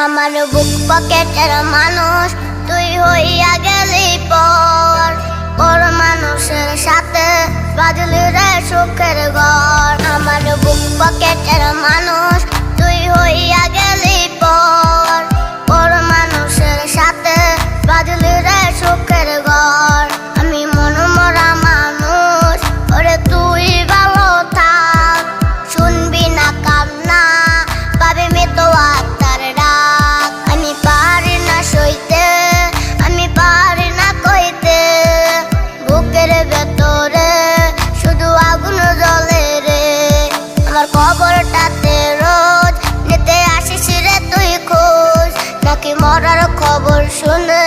আমার বুক পকেটের মানুষ তুই হইয়া গেলি পর, পর মানুষের সাথে বাজলি রে সুখের ঘর। আমার বুক পকেটের মানুষ তুই হইয়া গেলি পর, পর মানুষের সাথে বাজলি রে সুখের ঘর। আমি মনমরা মানুষ, ওরে তুই ভালো থাক, শুনবি না কান্না পাবে মৃত আত্মার ডাক। আমি পারি না সইতে, আমি পারি না কইতে, বুকের ভেতরে শুধু আগুন জ্বলে রে। আমার খবরটাতে রোজ নিতে আসিস রে তুই খোঁজ, নাকি মরার খবর শুনে